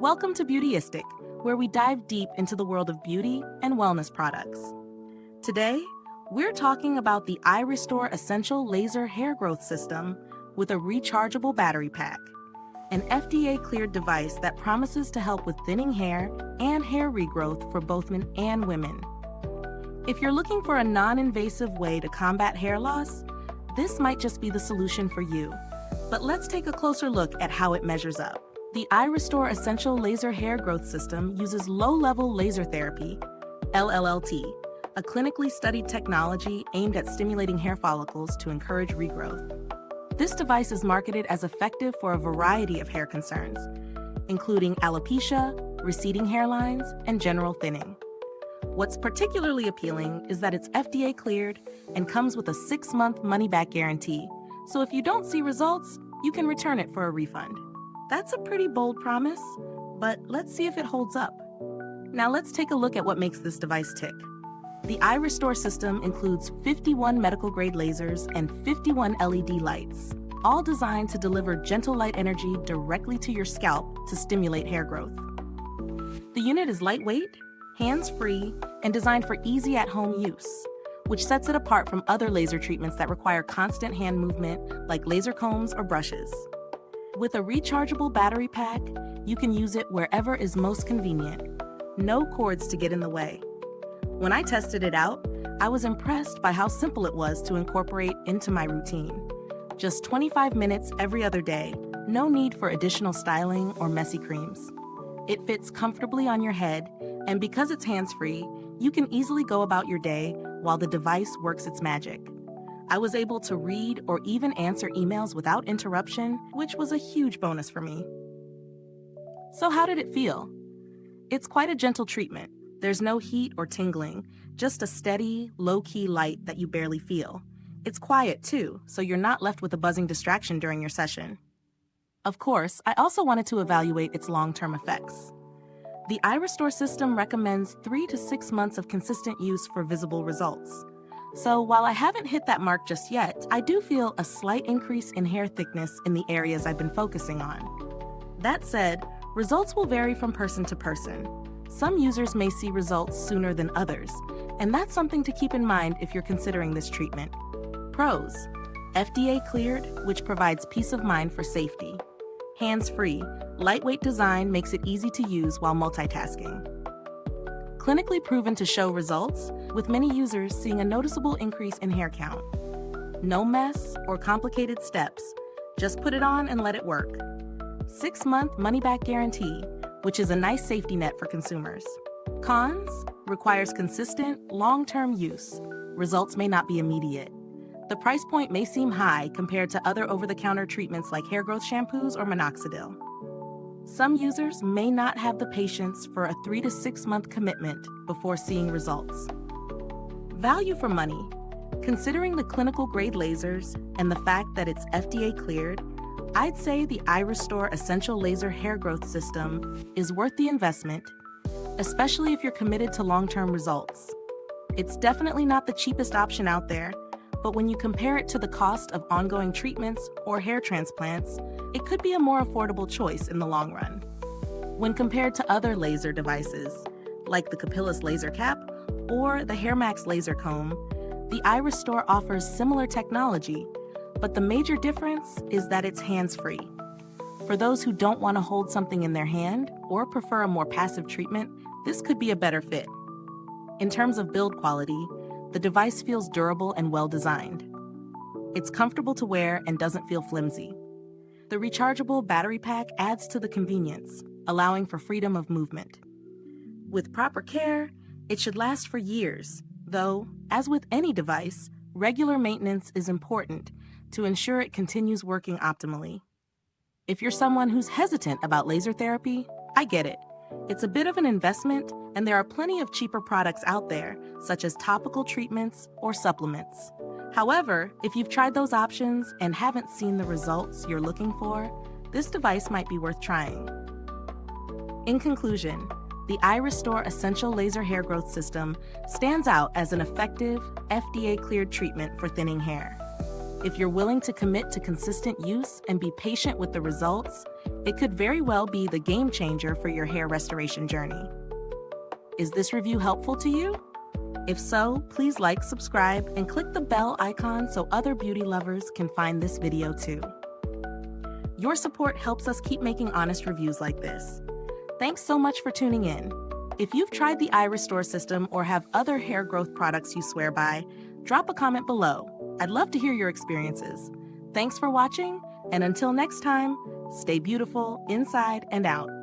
Welcome to Beautyistic, where we dive deep into the world of beauty and wellness products. Today, we're talking about the iRestore Essential Laser Hair Growth System with a rechargeable battery pack, an FDA-cleared device that promises to help with thinning hair and hair regrowth for both men and women. If you're looking for a non-invasive way to combat hair loss, this might just be the solution for you. But let's take a closer look at how it measures up. The iRestore Essential Laser Hair Growth System uses low-level laser therapy, LLLT, a clinically studied technology aimed at stimulating hair follicles to encourage regrowth. This device is marketed as effective for a variety of hair concerns, including alopecia, receding hairlines, and general thinning. What's particularly appealing is that it's FDA-cleared and comes with a 6-month money-back guarantee, so if you don't see results, you can return it for a refund. That's a pretty bold promise, but let's see if it holds up. Now let's take a look at what makes this device tick. The iRestore system includes 51 medical-grade lasers and 51 LED lights, all designed to deliver gentle light energy directly to your scalp to stimulate hair growth. The unit is lightweight, hands-free, and designed for easy at-home use, which sets it apart from other laser treatments that require constant hand movement like laser combs or brushes. With a rechargeable battery pack, you can use it wherever is most convenient. No cords to get in the way. When I tested it out, I was impressed by how simple it was to incorporate into my routine. Just 25 minutes every other day, no need for additional styling or messy creams. It fits comfortably on your head, and because it's hands-free, you can easily go about your day while the device works its magic. I was able to read or even answer emails without interruption, which was a huge bonus for me. So how did it feel? It's quite a gentle treatment. There's no heat or tingling, just a steady, low-key light that you barely feel. It's quiet too, so you're not left with a buzzing distraction during your session. Of course, I also wanted to evaluate its long-term effects. The iRestore system recommends 3 to 6 months of consistent use for visible results. So while I haven't hit that mark just yet, I do feel a slight increase in hair thickness in the areas I've been focusing on. That said, results will vary from person to person. Some users may see results sooner than others, and that's something to keep in mind if you're considering this treatment. Pros: FDA-cleared, which provides peace of mind for safety. Hands-free, lightweight design makes it easy to use while multitasking. Clinically proven to show results, with many users seeing a noticeable increase in hair count. No mess or complicated steps, just put it on and let it work. 6-month money-back guarantee, which is a nice safety net for consumers. Cons: requires consistent, long-term use. Results may not be immediate. The price point may seem high compared to other over-the-counter treatments like hair growth shampoos or minoxidil. Some users may not have the patience for a 3 to 6 month commitment before seeing results. Value for money. Considering the clinical grade lasers and the fact that it's FDA cleared, I'd say the iRestore Essential Laser Hair Growth System is worth the investment, especially if you're committed to long-term results. It's definitely not the cheapest option out there, but when you compare it to the cost of ongoing treatments or hair transplants, it could be a more affordable choice in the long run. When compared to other laser devices, like the Capillus laser cap or the HairMax laser comb, the iRestore offers similar technology, but the major difference is that it's hands-free. For those who don't want to hold something in their hand or prefer a more passive treatment, this could be a better fit. In terms of build quality, the device feels durable and well-designed. It's comfortable to wear and doesn't feel flimsy. The rechargeable battery pack adds to the convenience, allowing for freedom of movement. With proper care, it should last for years, though, as with any device, regular maintenance is important to ensure it continues working optimally. If you're someone who's hesitant about laser therapy, I get it. It's a bit of an investment, and there are plenty of cheaper products out there, such as topical treatments or supplements. However, if you've tried those options and haven't seen the results you're looking for, this device might be worth trying. In conclusion, the iRestore Essential Laser Hair Growth System stands out as an effective, FDA-cleared treatment for thinning hair. If you're willing to commit to consistent use and be patient with the results, It could very well be the game changer for your hair restoration journey. Is this review helpful to you? If so, please like, subscribe, and click the bell icon so other beauty lovers can find this video too. Your support helps us keep making honest reviews like this. Thanks so much for tuning in. If you've tried the iRestore system or have other hair growth products you swear by, drop a comment below. I'd love to hear your experiences. Thanks for watching, and until next time, stay beautiful inside and out.